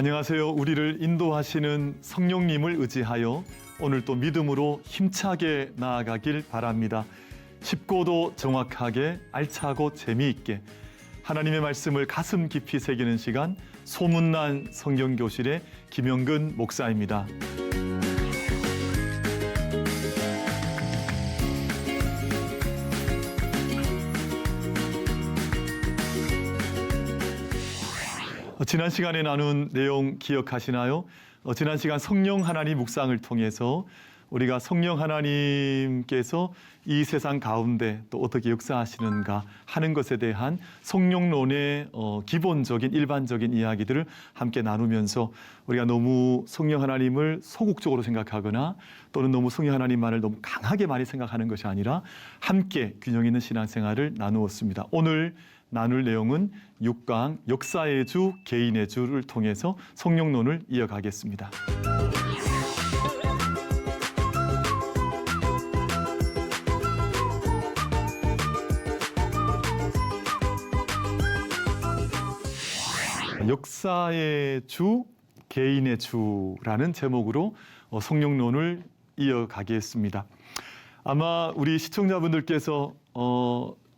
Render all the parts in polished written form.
안녕하세요. 우리를 인도하시는 성령님을 의지하여 오늘 또 믿음으로 힘차게 나아가길 바랍니다. 쉽고도 정확하게 알차고 재미있게 하나님의 말씀을 가슴 깊이 새기는 시간, 소문난 성경교실의 김영근 목사입니다. 지난 시간에 나눈 내용 기억하시나요? 지난 시간 성령 하나님 묵상을 통해서 우리가 성령 하나님께서 이 세상 가운데 또 어떻게 역사하시는가 하는 것에 대한 성령론의 기본적인 일반적인 이야기들을 함께 나누면서 우리가 너무 성령 하나님을 소극적으로 생각하거나 또는 너무 성령 하나님만을 너무 강하게 많이 생각하는 것이 아니라 함께 균형 있는 신앙생활을 나누었습니다. 오늘 나눌 내용은 6강 역사의 주, 개인의 주를 통해서 성령론을 이어가겠습니다. 역사의 주, 개인의 주라는 제목으로 성령론을 이어가겠습니다. 아마 우리 시청자분들께서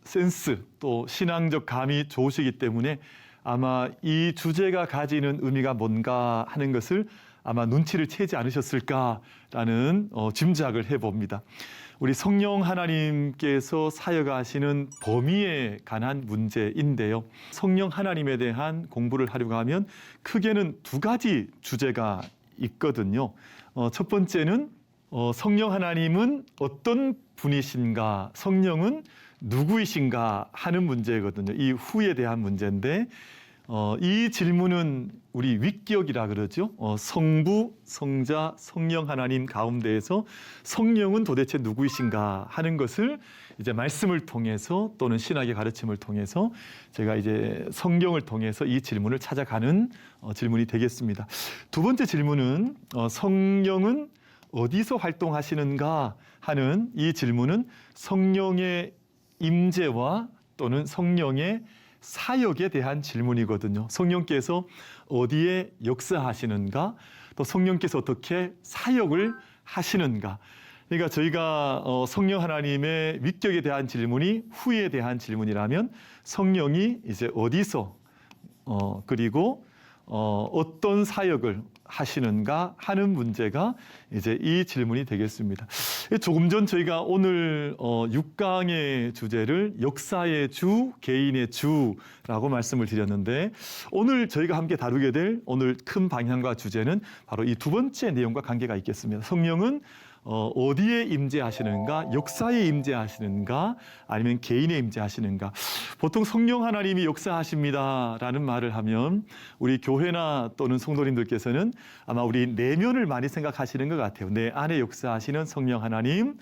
센스 또 신앙적 감이 좋으시기 때문에 아마 이 주제가 가지는 의미가 뭔가 하는 것을 아마 눈치를 채지 않으셨을까라는 짐작을 해봅니다. 우리 성령 하나님께서 사역하시는 범위에 관한 문제인데요. 성령 하나님에 대한 공부를 하려고 하면 크게는 두 가지 주제가 있거든요. 첫 번째는 성령 하나님은 어떤 분이신가, 성령은 누구이신가 하는 문제거든요. 이 후에 대한 문제인데 이 질문은 우리 윗기억이라 그러죠. 성부, 성자, 성령 하나님 가운데에서 성령은 도대체 누구이신가 하는 것을 이제 말씀을 통해서 또는 신학의 가르침을 통해서 제가 이제 성경을 통해서 이 질문을 찾아가는 질문이 되겠습니다. 두 번째 질문은 성령은 어디서 활동하시는가 하는 이 질문은 성령의 임재와 또는 성령의 사역에 대한 질문이거든요. 성령께서 어디에 역사하시는가, 또 성령께서 어떻게 사역을 하시는가. 그러니까 저희가 성령 하나님의 위격에 대한 질문이 후에 대한 질문이라면 성령이 이제 어디서 그리고 어떤 사역을 하시는가 하는 문제가 이제 이 질문이 되겠습니다. 조금 전 저희가 오늘 6강의 주제를 역사의 주, 개인의 주라고 말씀을 드렸는데 오늘 저희가 함께 다루게 될 오늘 큰 방향과 주제는 바로 이 두 번째 내용과 관계가 있겠습니다. 성령은 어디에 임재하시는가, 역사에 임재하시는가, 아니면 개인에 임재하시는가. 보통 성령 하나님이 역사하십니다라는 말을 하면 우리 교회나 또는 성도님들께서는 아마 우리 내면을 많이 생각하시는 것 같아요. 내 안에 역사하시는 성령 하나님,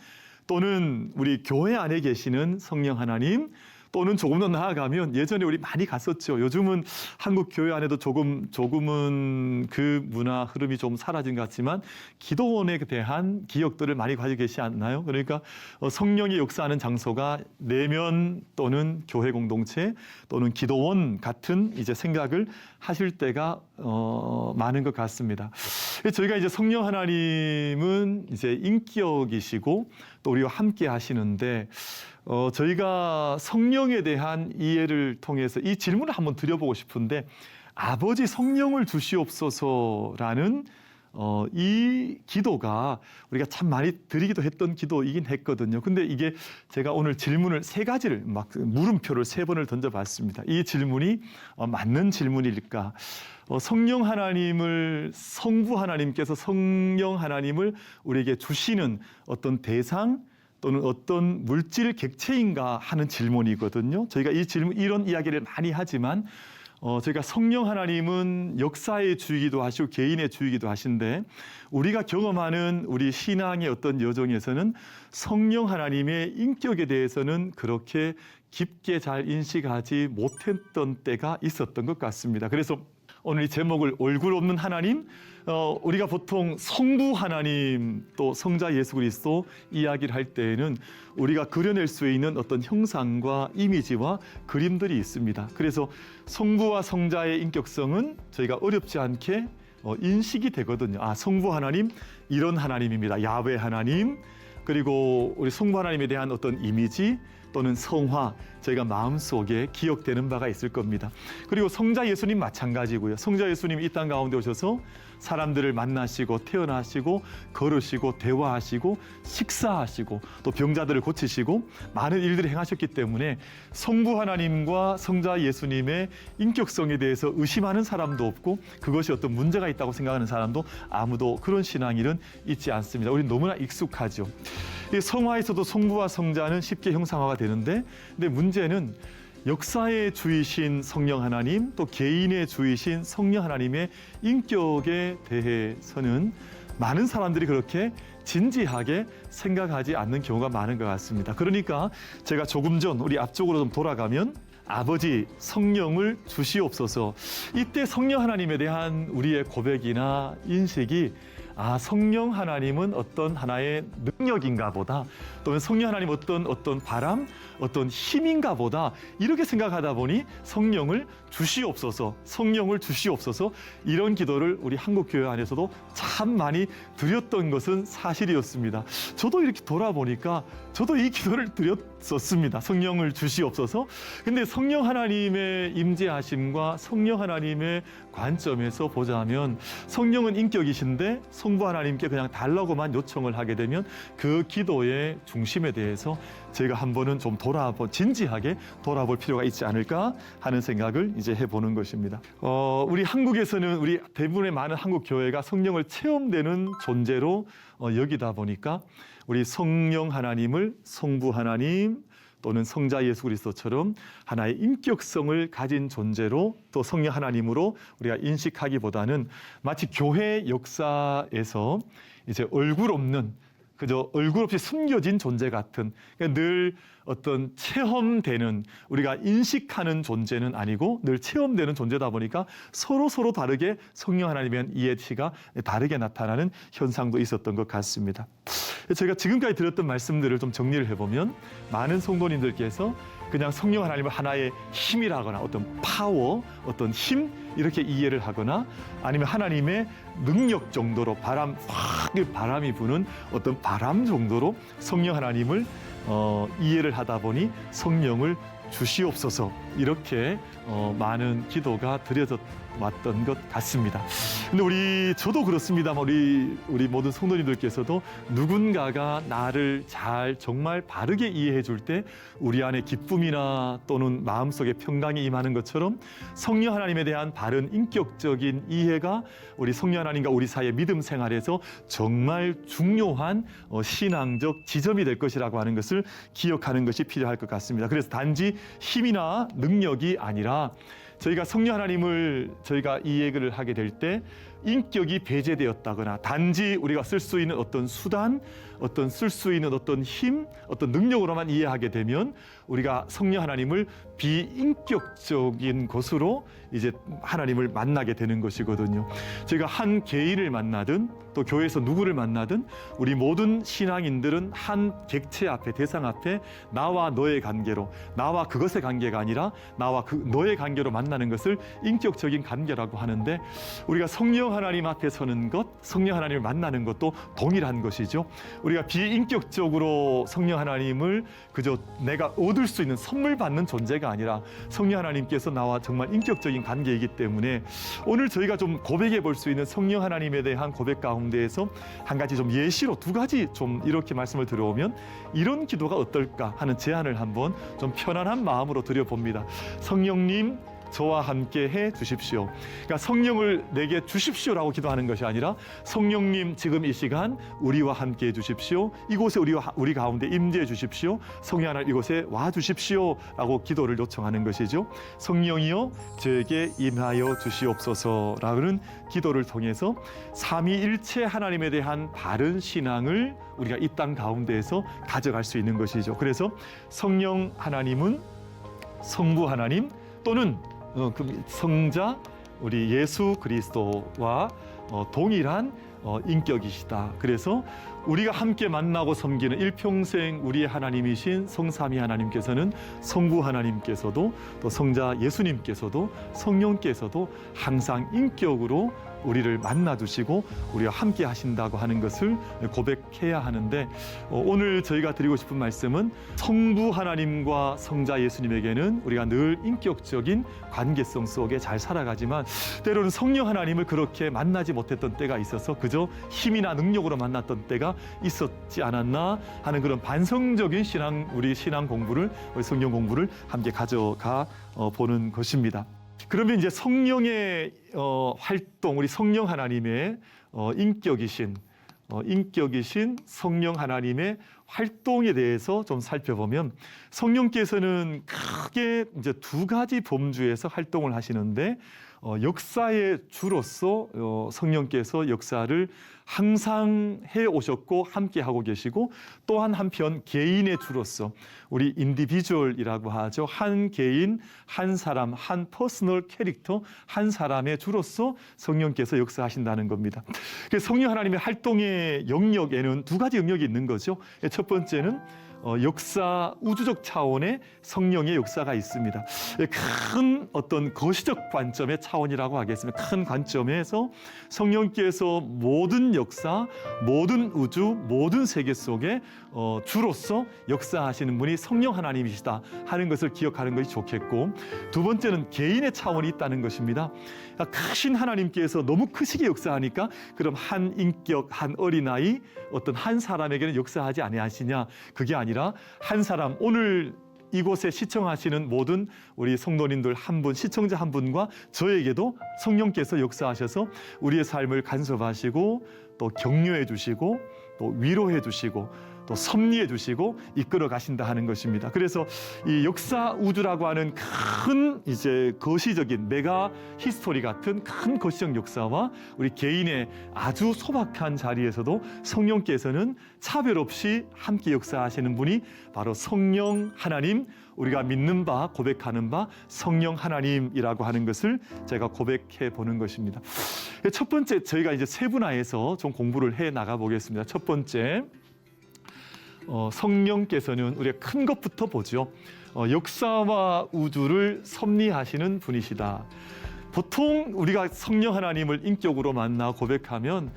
또는 우리 교회 안에 계시는 성령 하나님, 또는 조금 더 나아가면 예전에 우리 많이 갔었죠. 요즘은 한국 교회 안에도 조금은 그 문화 흐름이 좀 사라진 것 같지만 기도원에 대한 기억들을 많이 가지고 계시지 않나요? 그러니까 성령이 역사하는 장소가 내면 또는 교회 공동체 또는 기도원 같은 이제 생각을 하실 때가 많은 것 같습니다. 저희가 이제 성령 하나님은 이제 인격이시고 또 우리와 함께 하시는데 저희가 성령에 대한 이해를 통해서 이 질문을 한번 드려보고 싶은데 아버지 성령을 주시옵소서라는 이 기도가 우리가 참 많이 드리기도 했던 기도이긴 했거든요. 근데 이게 제가 오늘 질문을 세 가지를 막 물음표를 세 번을 던져봤습니다. 이 질문이 맞는 질문일까? 성령 하나님을 성부 하나님께서 성령 하나님을 우리에게 주시는 어떤 대상 또는 어떤 물질 객체인가 하는 질문이거든요. 저희가 이 질문, 이런 이야기를 많이 하지만 저희가 성령 하나님은 역사의 주이기도 하시고 개인의 주이기도 하신데 우리가 경험하는 우리 신앙의 어떤 여정에서는 성령 하나님의 인격에 대해서는 그렇게 깊게 잘 인식하지 못했던 때가 있었던 것 같습니다. 그래서 오늘 이 제목을 얼굴 없는 하나님, 우리가 보통 성부 하나님 또 성자 예수 그리스도 이야기를 할 때에는 우리가 그려낼 수 있는 어떤 형상과 이미지와 그림들이 있습니다. 그래서 성부와 성자의 인격성은 저희가 어렵지 않게 인식이 되거든요. 아, 성부 하나님 이런 하나님입니다. 야훼 하나님, 그리고 우리 성부 하나님에 대한 어떤 이미지 또는 성화, 저희가 마음속에 기억되는 바가 있을 겁니다. 그리고 성자 예수님 마찬가지고요. 성자 예수님 이 땅 가운데 오셔서 사람들을 만나시고 태어나시고 걸으시고 대화하시고 식사하시고 또 병자들을 고치시고 많은 일들을 행하셨기 때문에 성부 하나님과 성자 예수님의 인격성에 대해서 의심하는 사람도 없고 그것이 어떤 문제가 있다고 생각하는 사람도 아무도 그런 신앙일은 있지 않습니다. 우리는 너무나 익숙하죠. 이 성화에서도 성부와 성자는 쉽게 형상화가 되는데, 근데 문제는 역사의 주이신 성령 하나님 또 개인의 주이신 성령 하나님의 인격에 대해서는 많은 사람들이 그렇게 진지하게 생각하지 않는 경우가 많은 것 같습니다. 그러니까 제가 조금 전 우리 앞쪽으로 좀 돌아가면 아버지 성령을 주시옵소서, 이때 성령 하나님에 대한 우리의 고백이나 인식이 아, 성령 하나님은 어떤 하나의 능력인가 보다, 또는 성령 하나님 어떤 바람, 어떤 힘인가 보다, 이렇게 생각하다 보니 성령을 주시옵소서, 성령을 주시옵소서, 이런 기도를 우리 한국교회 안에서도 참 많이 드렸던 것은 사실이었습니다. 저도 이렇게 돌아보니까 저도 이 기도를 드렸었습니다. 성령을 주시옵소서. 근데 성령 하나님의 임재하심과 성령 하나님의 관점에서 보자면 성령은 인격이신데 성부 하나님께 그냥 달라고만 요청을 하게 되면 그 기도의 중심에 대해서 저희가 한 번은 좀 진지하게 돌아볼 필요가 있지 않을까 하는 생각을 이제 해보는 것입니다. 우리 한국에서는 우리 대부분의 많은 한국 교회가 성령을 체험되는 존재로 여기다 보니까 우리 성령 하나님을 성부 하나님 또는 성자 예수 그리스도처럼 하나의 인격성을 가진 존재로 또 성령 하나님으로 우리가 인식하기보다는 마치 교회 역사에서 이제 얼굴 없는, 그저 얼굴 없이 숨겨진 존재 같은, 그러니까 늘 어떤 체험되는, 우리가 인식하는 존재는 아니고 늘 체험되는 존재다 보니까 서로 다르게 성령 하나님에 대한 이해치가 다르게 나타나는 현상도 있었던 것 같습니다. 제가 지금까지 드렸던 말씀들을 좀 정리를 해보면 많은 성도님들께서 그냥 성령 하나님을 하나의 힘이라거나 어떤 파워, 어떤 힘 이렇게 이해를 하거나 아니면 하나님의 능력 정도로 바람이 부는 어떤 바람 정도로 성령 하나님을 이해를 하다 보니 성령을 주시옵소서 이렇게 많은 기도가 드려져 왔던 것 같습니다. 근데 저도 그렇습니다만 우리 모든 성도님들께서도 누군가가 나를 정말 바르게 이해해 줄 때 우리 안에 기쁨이나 또는 마음속에 평강이 임하는 것처럼 성령 하나님에 대한 바른 인격적인 이해가 우리 성령 하나님과 우리 사이의 믿음 생활에서 정말 중요한 신앙적 지점이 될 것이라고 하는 것을 기억하는 것이 필요할 것 같습니다. 그래서 단지 힘이나 능력이 아니라 저희가 성령 하나님을 저희가 이 얘기를 하게 될 때 인격이 배제되었다거나 단지 우리가 쓸 수 있는 어떤 수단, 쓸 수 있는 어떤 힘, 어떤 능력으로만 이해하게 되면 우리가 성령 하나님을 비인격적인 것으로 이제 하나님을 만나게 되는 것이거든요. 저희가 한 개인을 만나든 또 교회에서 누구를 만나든 우리 모든 신앙인들은 한 객체 앞에, 대상 앞에 나와 너의 관계로, 나와 그것의 관계가 아니라 나와 너의 관계로 만나는 것을 인격적인 관계라고 하는데, 우리가 성령 하나님 앞에 서는 것, 성령 하나님을 만나는 것도 동일한 것이죠. 우리가 비인격적으로 성령 하나님을 그저 내가 얻을 수 있는 선물 받는 존재가 아니라 성령 하나님께서 나와 정말 인격적인 관계이기 때문에 오늘 저희가 좀 고백해 볼 수 있는 성령 하나님에 대한 고백 가운데에서 한 가지 좀 예시로 두 가지 좀 이렇게 말씀을 드려오면 이런 기도가 어떨까 하는 제안을 한번 좀 편안한 마음으로 드려봅니다. 성령님, 저와 함께 해 주십시오. 그러니까 성령을 내게 주십시오라고 기도하는 것이 아니라 성령님 지금 이 시간 우리와 함께 해 주십시오. 이곳에 우리 가운데 임재해 주십시오. 성령 하나님 이곳에 와 주십시오라고 기도를 요청하는 것이죠. 성령이여 저에게 임하여 주시옵소서라는 기도를 통해서 삼위일체 하나님에 대한 바른 신앙을 우리가 이 땅 가운데에서 가져갈 수 있는 것이죠. 그래서 성령 하나님은 성부 하나님 또는 성자 우리 예수 그리스도와 동일한 인격이시다. 그래서 우리가 함께 만나고 섬기는 일평생 우리의 하나님이신 성삼위 하나님께서는 성부 하나님께서도 또 성자 예수님께서도 성령께서도 항상 인격으로 우리를 만나주시고 우리와 함께 하신다고 하는 것을 고백해야 하는데, 오늘 저희가 드리고 싶은 말씀은 성부 하나님과 성자 예수님에게는 우리가 늘 인격적인 관계성 속에 잘 살아가지만 때로는 성령 하나님을 그렇게 만나지 못했던 때가 있어서 그저 힘이나 능력으로 만났던 때가 있었지 않았나 하는 그런 반성적인 우리 신앙 공부를, 우리 성경 공부를 함께 가져가 보는 것입니다. 그러면 이제 성령의 활동, 우리 성령 하나님의 인격이신 성령 하나님의 활동에 대해서 좀 살펴보면, 성령께서는 크게 이제 두 가지 범주에서 활동을 하시는데, 역사의 주로서 성령께서 역사를 항상 해 오셨고 함께 하고 계시고, 또한 한편 개인의 주로서 우리 인디비주얼이라고 하죠. 한 개인, 한 사람, 한 퍼스널 캐릭터, 한 사람의 주로서 성령께서 역사하신다는 겁니다. 성령 하나님의 활동의 영역에는 두 가지 영역이 있는 거죠. 첫 번째는 역사, 우주적 차원의 성령의 역사가 있습니다. 큰 어떤 거시적 관점의 차원이라고 하겠습니다. 큰 관점에서 성령께서 모든 역사, 모든 우주, 모든 세계 속에 주로서 역사하시는 분이 성령 하나님이시다 하는 것을 기억하는 것이 좋겠고, 두 번째는 개인의 차원이 있다는 것입니다. 크신 하나님께서 너무 크시게 역사하니까 그럼 한 인격, 한 어린아이, 어떤 한 사람에게는 역사하지 아니하시냐, 그게 아니라 한 사람, 오늘 이곳에 시청하시는 모든 우리 성도님들 한 분, 시청자 한 분과 저에게도 성령께서 역사하셔서 우리의 삶을 간섭하시고 또 격려해 주시고 또 위로해 주시고 또 섭리해 주시고 이끌어 가신다 하는 것입니다. 그래서 이 역사 우주라고 하는 큰 이제 거시적인 메가 히스토리 같은 큰 거시적 역사와 우리 개인의 아주 소박한 자리에서도 성령께서는 차별 없이 함께 역사하시는 분이 바로 성령 하나님, 우리가 믿는 바, 고백하는 바 성령 하나님이라고 하는 것을 제가 고백해 보는 것입니다. 첫 번째, 저희가 이제 세분화해서 좀 공부를 해 나가 보겠습니다. 첫 번째, 성령께서는 우리가 큰 것부터 보죠. 역사와 우주를 섭리하시는 분이시다. 보통 우리가 성령 하나님을 인격으로 만나 고백하면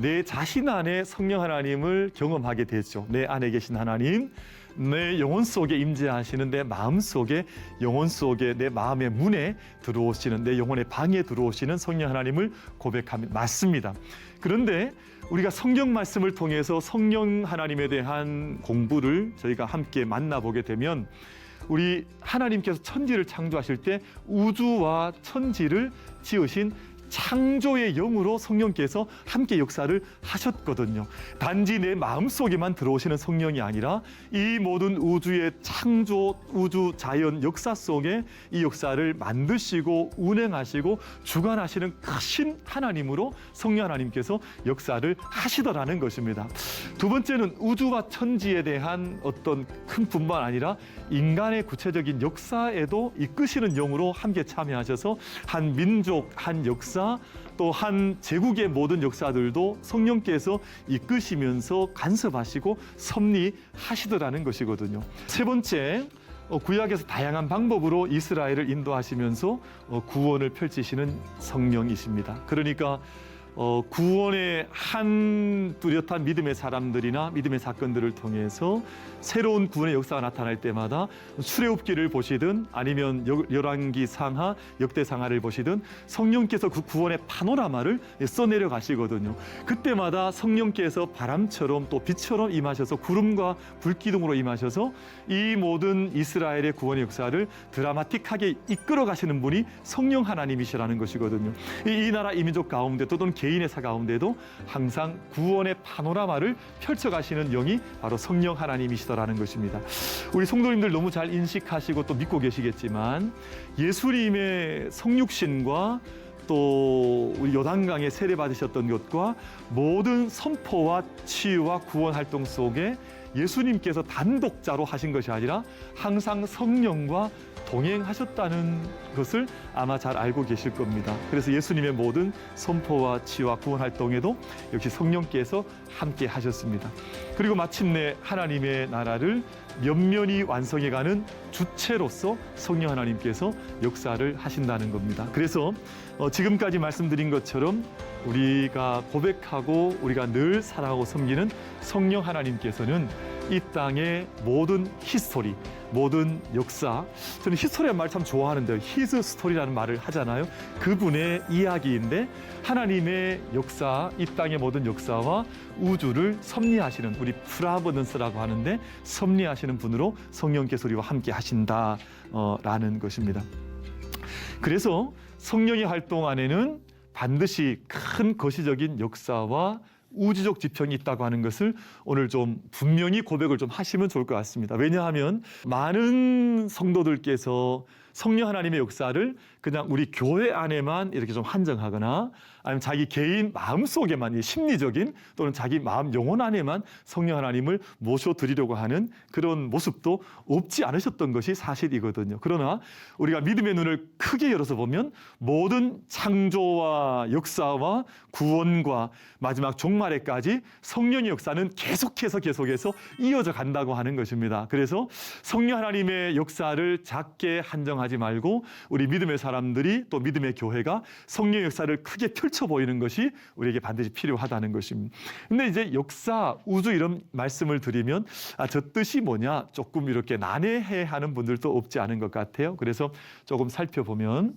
내 자신 안에 성령 하나님을 경험하게 되죠. 내 안에 계신 하나님, 내 영혼 속에 임재하시는, 내 마음 속에, 영혼 속에, 내 마음의 문에 들어오시는, 내 영혼의 방에 들어오시는 성령 하나님을 고백하면 맞습니다. 그런데 우리가 성경 말씀을 통해서 성령 하나님에 대한 공부를 저희가 함께 만나보게 되면, 우리 하나님께서 천지를 창조하실 때 우주와 천지를 지으신 창조의 영으로 성령께서 함께 역사를 하셨거든요. 단지 내 마음속에만 들어오시는 성령이 아니라 이 모든 우주의 창조, 우주 자연 역사 속에 이 역사를 만드시고 운행하시고 주관하시는 크신 하나님으로 성령 하나님께서 역사를 하시더라는 것입니다. 두 번째는 우주와 천지에 대한 어떤 큰 뿐만 아니라 인간의 구체적인 역사에도 이끄시는 영으로 함께 참여하셔서 한 민족, 한 역사, 또 한 제국의 모든 역사들도 성령께서 이끄시면서 간섭하시고 섭리하시더라는 것이거든요. 세 번째, 구약에서 다양한 방법으로 이스라엘을 인도하시면서 구원을 펼치시는 성령이십니다. 그러니까 구원의 한 뚜렷한 믿음의 사람들이나 믿음의 사건들을 통해서 새로운 구원의 역사가 나타날 때마다 출애굽기를 보시든 아니면 열왕기 상하, 역대 상하를 보시든 성령께서 그 구원의 파노라마를 써내려 가시거든요. 그때마다 성령께서 바람처럼 또 빛처럼 임하셔서 구름과 불기둥으로 임하셔서 이 모든 이스라엘의 구원의 역사를 드라마틱하게 이끌어 가시는 분이 성령 하나님이시라는 것이거든요. 이 나라 이민족 가운데 또는 개인의 사 가운데도 항상 구원의 파노라마를 펼쳐가시는 영이 바로 성령 하나님이시더라는 것입니다. 우리 성도님들 너무 잘 인식하시고 또 믿고 계시겠지만, 예수님의 성육신과 또 우리 요단강에 세례 받으셨던 것과 모든 선포와 치유와 구원 활동 속에 예수님께서 단독자로 하신 것이 아니라 항상 성령과 동행하셨다는 것을 아마 잘 알고 계실 겁니다. 그래서 예수님의 모든 선포와 치유와 구원 활동에도 역시 성령께서 함께 하셨습니다. 그리고 마침내 하나님의 나라를 면면히 완성해가는 주체로서 성령 하나님께서 역사를 하신다는 겁니다. 그래서 지금까지 말씀드린 것처럼 우리가 고백하고 우리가 늘 사랑하고 섬기는 성령 하나님께서는 이 땅의 모든 히스토리, 모든 역사, 저는 히스토리라는 말 참 좋아하는데요. 히즈 스토리라는 말을 하잖아요. 그분의 이야기인데 하나님의 역사, 이 땅의 모든 역사와 우주를 섭리하시는, 우리 프라버넌스라고 하는데 섭리하시는 분으로 성령께서 우리와 함께 하신다라는 것입니다. 그래서 성령의 활동 안에는 반드시 큰 거시적인 역사와 우주적 지평이 있다고 하는 것을 오늘 좀 분명히 고백을 좀 하시면 좋을 것 같습니다. 왜냐하면 많은 성도들께서 성령 하나님의 역사를 그냥 우리 교회 안에만 이렇게 좀 한정하거나 아니면 자기 개인 마음속에만, 심리적인 또는 자기 마음 영혼 안에만 성령 하나님을 모셔드리려고 하는 그런 모습도 없지 않으셨던 것이 사실이거든요. 그러나 우리가 믿음의 눈을 크게 열어서 보면 모든 창조와 역사와 구원과 마지막 종말에까지 성령의 역사는 계속해서 이어져 간다고 하는 것입니다. 그래서 성령 하나님의 역사를 작게 한정하지 말고 우리 믿음의 사람들이 또 믿음의 교회가 성령의 역사를 크게 펼쳐 보이는 것이 우리에게 반드시 필요하다는 것입니다. 근데 이제 역사, 우주 이런 말씀을 드리면 저 뜻이 뭐냐 조금 이렇게 난해해하는 분들도 없지 않은 것 같아요. 그래서 조금 살펴보면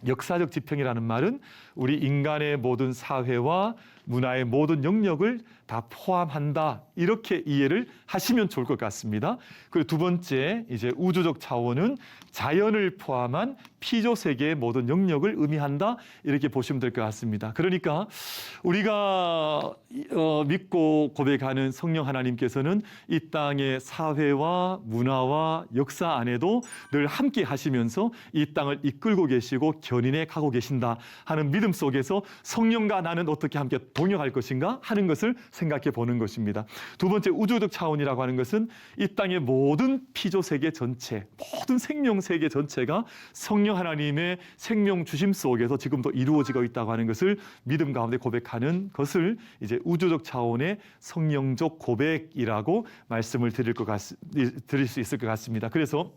역사적 지평이라는 말은 우리 인간의 모든 사회와 문화의 모든 영역을 다 포함한다, 이렇게 이해를 하시면 좋을 것 같습니다. 그리고 두 번째, 이제 우주적 차원은 자연을 포함한 피조 세계의 모든 영역을 의미한다, 이렇게 보시면 될 것 같습니다. 그러니까 우리가 믿고 고백하는 성령 하나님께서는 이 땅의 사회와 문화와 역사 안에도 늘 함께 하시면서 이 땅을 이끌고 계시고 견인해 가고 계신다 하는 믿음 속에서 성령과 나는 어떻게 함께 동역할 것인가 하는 것을 생각해 보는 것입니다. 두 번째, 우주적 차원이라고 하는 것은 이 땅의 모든 피조 세계 전체, 모든 생명 세계 전체가 성령 하나님의 생명 주심 속에서 지금도 이루어지고 있다고 하는 것을 믿음 가운데 고백하는 것을 이제 우주적 차원의 성령적 고백이라고 말씀을 드릴 수 있을 것 같습니다. 그래서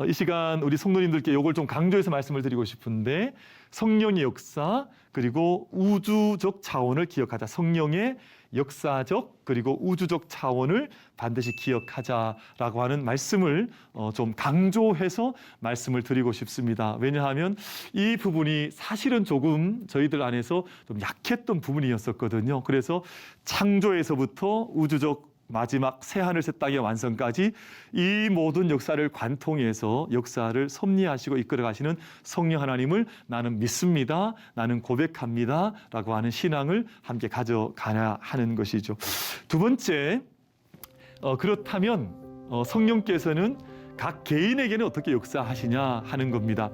이 시간 우리 성도님들께 이걸 좀 강조해서 말씀을 드리고 싶은데, 성령의 역사 그리고 우주적 차원을 기억하자. 성령의 역사적 그리고 우주적 차원을 반드시 기억하자라고 하는 말씀을 좀 강조해서 말씀을 드리고 싶습니다. 왜냐하면 이 부분이 사실은 조금 저희들 안에서 좀 약했던 부분이었었거든요. 그래서 창조에서부터 우주적 마지막 새하늘 새 땅의 완성까지 이 모든 역사를 관통해서 역사를 섭리하시고 이끌어가시는 성령 하나님을 나는 믿습니다, 나는 고백합니다 라고 하는 신앙을 함께 가져가야 하는 것이죠. 두 번째, 그렇다면 성령께서는 각 개인에게는 어떻게 역사하시냐 하는 겁니다.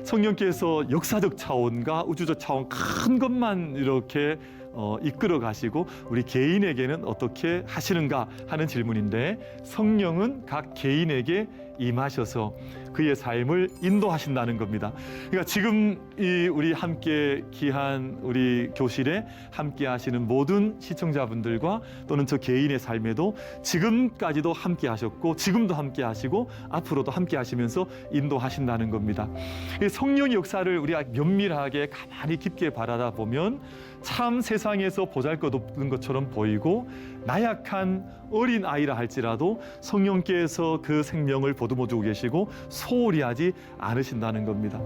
성령께서 역사적 차원과 우주적 차원 큰 것만 이렇게 이끌어 가시고 우리 개인에게는 어떻게 하시는가 하는 질문인데, 성령은 각 개인에게 임하셔서 그의 삶을 인도하신다는 겁니다. 그러니까 지금 우리 함께 귀한 우리 교실에 함께 하시는 모든 시청자분들과 또는 저 개인의 삶에도 지금까지도 함께 하셨고 지금도 함께 하시고 앞으로도 함께 하시면서 인도하신다는 겁니다. 성령의 역사를 우리가 면밀하게 가만히 깊게 바라다 보면 참 세상에서 보잘것없는 것처럼 보이고 나약한 어린 아이라 할지라도 성령께서 그 생명을 보듬어주고 계시고 소홀히 하지 않으신다는 겁니다.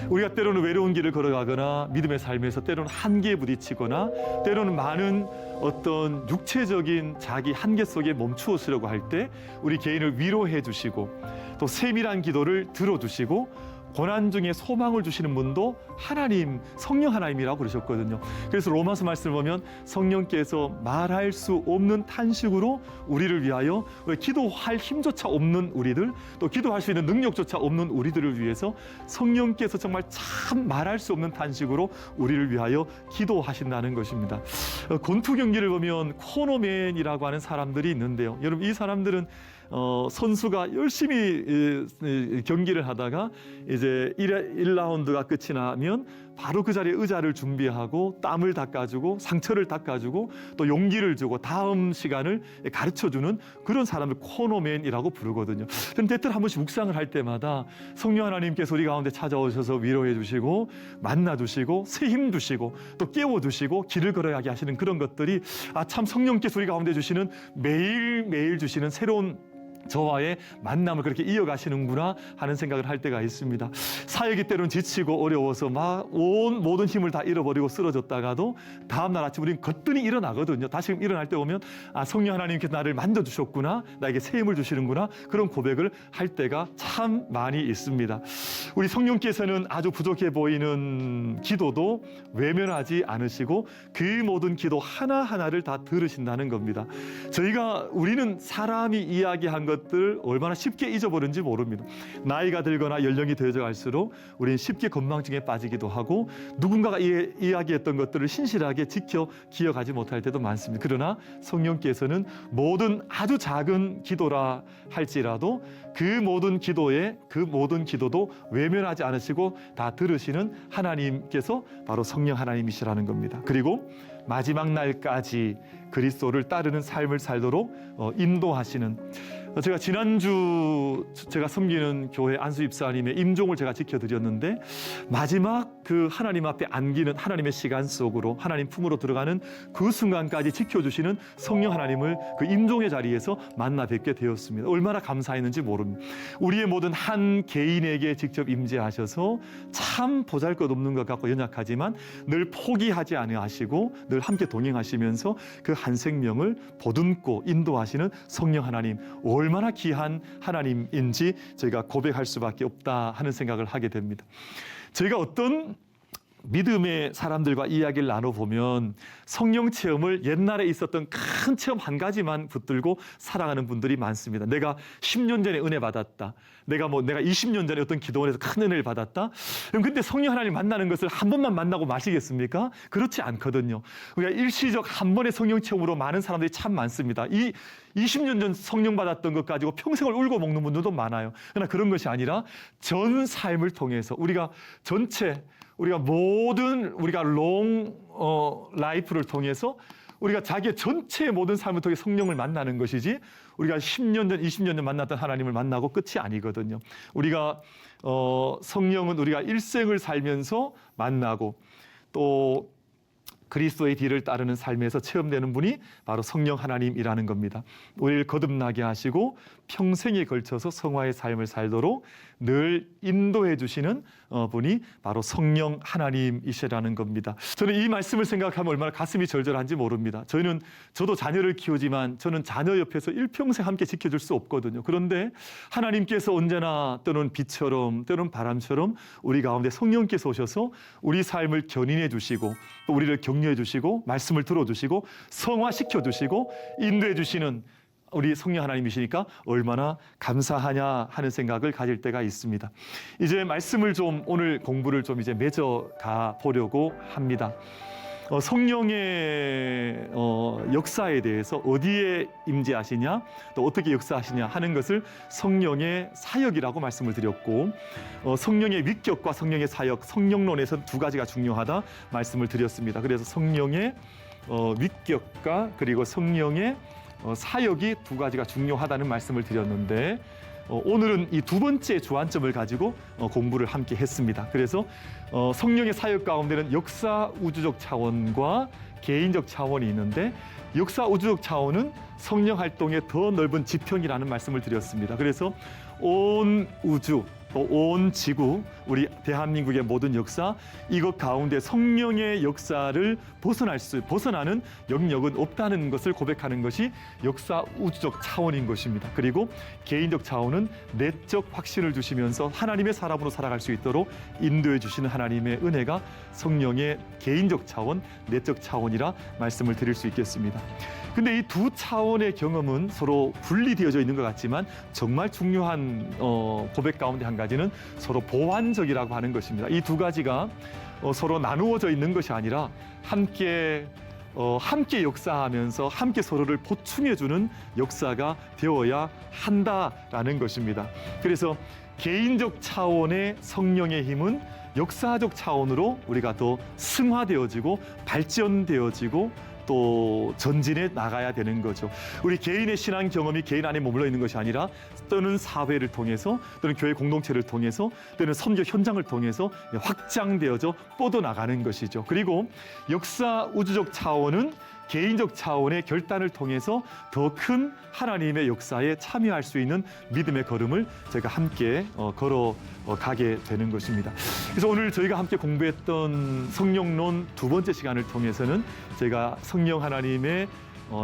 우리가 때로는 외로운 길을 걸어가거나 믿음의 삶에서 때로는 한계에 부딪히거나 때로는 많은 어떤 육체적인 자기 한계 속에 멈추었으려고 할 때 우리 개인을 위로해 주시고 또 세밀한 기도를 들어주시고 고난 중에 소망을 주시는 분도 하나님, 성령 하나님이라고 그러셨거든요. 그래서 로마서 말씀을 보면 성령께서 말할 수 없는 탄식으로 우리를 위하여, 기도할 힘조차 없는 우리들, 또 기도할 수 있는 능력조차 없는 우리들을 위해서 성령께서 정말 참 말할 수 없는 탄식으로 우리를 위하여 기도하신다는 것입니다. 권투 경기를 보면 코너맨이라고 하는 사람들이 있는데요. 여러분, 이 사람들은 선수가 열심히 경기를 하다가 이제 1라운드가 끝이 나면 바로 그 자리에 의자를 준비하고 땀을 닦아주고 상처를 닦아주고 또 용기를 주고 다음 시간을 가르쳐주는 그런 사람을 코너맨이라고 부르거든요. 그럼 때때로 한 번씩 묵상을 할 때마다 성령 하나님께서 우리 가운데 찾아오셔서 위로해 주시고 만나 주시고 새 힘 주시고 또 깨워 주시고 길을 걸어가게 하시는 그런 것들이 참 성령께서 우리 가운데 주시는 매일매일 주시는 새로운 저와의 만남을 그렇게 이어가시는구나 하는 생각을 할 때가 있습니다. 사역이 때로는 지치고 어려워서 막 온 모든 힘을 다 잃어버리고 쓰러졌다가도 다음날 아침 우리는 거뜬히 일어나거든요. 다시 일어날 때 보면 성령 하나님께서 나를 만져주셨구나, 나에게 새 힘을 주시는구나, 그런 고백을 할 때가 참 많이 있습니다. 우리 성령께서는 아주 부족해 보이는 기도도 외면하지 않으시고 그 모든 기도 하나하나를 다 들으신다는 겁니다. 우리는 사람이 이야기한 것들 얼마나 쉽게 잊어버린지 모릅니다. 나이가 들거나 연령이 더해져 갈수록 우리는 쉽게 건망증에 빠지기도 하고 누군가가 이야기했던 것들을 신실하게 지켜 기억하지 못할 때도 많습니다. 그러나 성령께서는 모든 아주 작은 기도라 할지라도 그 모든 기도도 외면하지 않으시고 다 들으시는 하나님께서 바로 성령 하나님이시라는 겁니다. 그리고 마지막 날까지 그리스도를 따르는 삶을 살도록 인도하시는, 제가 지난주 제가 섬기는 교회 안수 집사님의 임종을 제가 지켜드렸는데 마지막 그 하나님 앞에 안기는 하나님의 시간 속으로 하나님 품으로 들어가는 그 순간까지 지켜주시는 성령 하나님을 그 임종의 자리에서 만나 뵙게 되었습니다. 얼마나 감사했는지 모릅니다. 우리의 모든 한 개인에게 직접 임재하셔서 참 보잘것없는 것 같고 연약하지만 늘 포기하지 아니하시고 늘 함께 동행하시면서 그 한 생명을 보듬고 인도하시는 성령 하나님, 얼마나 귀한 하나님인지 저희가 고백할 수밖에 없다 하는 생각을 하게 됩니다. 저희가 어떤 믿음의 사람들과 이야기를 나눠보면 성령 체험을 옛날에 있었던 큰 체험 한 가지만 붙들고 살아가는 분들이 많습니다. 내가 10년 전에 은혜 받았다. 내가 20년 전에 어떤 기도원에서 큰 은혜를 받았다. 그럼 근데 성령 하나님 만나는 것을 한 번만 만나고 마시겠습니까? 그렇지 않거든요. 그러니까 일시적 한 번의 성령 체험으로 많은 사람들이 참 많습니다. 이 20년 전 성령 받았던 것 가지고 평생을 울고 먹는 분들도 많아요. 그러나 그런 것이 아니라 전 삶을 통해서 우리가 라이프를 통해서 우리가 자기의 전체의 모든 삶을 통해 성령을 만나는 것이지 우리가 10년 전, 20년 전 만났던 하나님을 만나고 끝이 아니거든요. 우리가 성령은 우리가 일생을 살면서 만나고 또 그리스도의 뒤를 따르는 삶에서 체험되는 분이 바로 성령 하나님이라는 겁니다. 우리를 거듭나게 하시고 평생에 걸쳐서 성화의 삶을 살도록 늘 인도해 주시는 분이 바로 성령 하나님이시라는 겁니다. 저는 이 말씀을 생각하면 얼마나 가슴이 절절한지 모릅니다. 저도 자녀를 키우지만 저는 자녀 옆에서 일평생 함께 지켜줄 수 없거든요. 그런데 하나님께서 언제나 때로는 비처럼 때로는 바람처럼 우리 가운데 성령께서 오셔서 우리 삶을 견인해 주시고 또 우리를 격려해 주시고 말씀을 들어주시고 성화시켜 주시고 인도해 주시는 우리 성령 하나님이시니까 얼마나 감사하냐 하는 생각을 가질 때가 있습니다. 이제 말씀을 오늘 공부를 이제 맺어가 보려고 합니다. 성령의 역사에 대해서 어디에 임재하시냐 또 어떻게 역사하시냐 하는 것을 성령의 사역이라고 말씀을 드렸고 성령의 위격과 성령의 사역, 성령론에서는 두 가지가 중요하다 말씀을 드렸습니다. 그래서 성령의 위격과 그리고 성령의 사역이 두 가지가 중요하다는 말씀을 드렸는데 오늘은 이 두 번째 주안점을 가지고 공부를 함께 했습니다. 그래서 성령의 사역 가운데는 역사 우주적 차원과 개인적 차원이 있는데 역사 우주적 차원은 성령 활동의 더 넓은 지평이라는 말씀을 드렸습니다. 그래서 온 우주, 또 온 지구, 우리 대한민국의 모든 역사, 이것 가운데 성령의 역사를 벗어나는 영역은 없다는 것을 고백하는 것이 역사 우주적 차원인 것입니다. 그리고 개인적 차원은 내적 확신을 주시면서 하나님의 사람으로 살아갈 수 있도록 인도해 주시는 하나님의 은혜가 성령의 개인적 차원, 내적 차원이라 말씀을 드릴 수 있겠습니다. 근데 이 두 차원의 경험은 서로 분리되어져 있는 것 같지만 정말 중요한 고백 가운데 한 가지는 서로 보완적이라고 하는 것입니다. 이 두 가지가 서로 나누어져 있는 것이 아니라 함께 역사하면서 함께 서로를 보충해주는 역사가 되어야 한다라는 것입니다. 그래서 개인적 차원의 성령의 힘은 역사적 차원으로 우리가 더 승화되어지고 발전되어지고 또 전진해 나가야 되는 거죠. 우리 개인의 신앙 경험이 개인 안에 머물러 있는 것이 아니라 또는 사회를 통해서 또는 교회 공동체를 통해서 또는 선교 현장을 통해서 확장되어져 뻗어나가는 것이죠. 그리고 역사 우주적 차원은 개인적 차원의 결단을 통해서 더 큰 하나님의 역사에 참여할 수 있는 믿음의 걸음을 저희가 함께 걸어가게 되는 것입니다. 그래서 오늘 저희가 함께 공부했던 성령론 두 번째 시간을 통해서는 저희가 성령 하나님의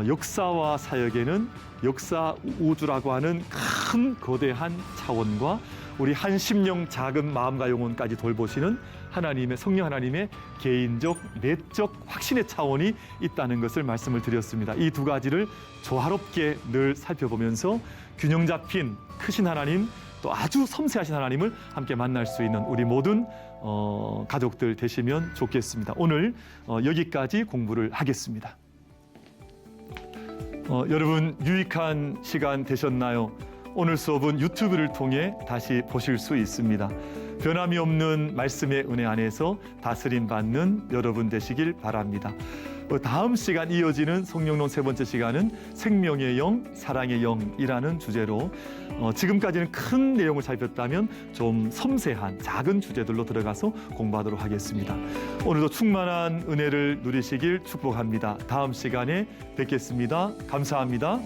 역사와 사역에는 역사 우주라고 하는 큰 거대한 차원과 우리 한 심령 작은 마음과 영혼까지 돌보시는 하나님의 성령 하나님의 개인적 내적 확신의 차원이 있다는 것을 말씀을 드렸습니다. 이 두 가지를 조화롭게 늘 살펴보면서 균형 잡힌 크신 하나님 또 아주 섬세하신 하나님을 함께 만날 수 있는 우리 모든 가족들 되시면 좋겠습니다. 오늘 여기까지 공부를 하겠습니다. 여러분 유익한 시간 되셨나요? 오늘 수업은 유튜브를 통해 다시 보실 수 있습니다. 변함이 없는 말씀의 은혜 안에서 다스림 받는 여러분 되시길 바랍니다. 다음 시간 이어지는 성령론 세 번째 시간은 생명의 영, 사랑의 영이라는 주제로 지금까지는 큰 내용을 살폈다면 좀 섬세한 작은 주제들로 들어가서 공부하도록 하겠습니다. 오늘도 충만한 은혜를 누리시길 축복합니다. 다음 시간에 뵙겠습니다. 감사합니다.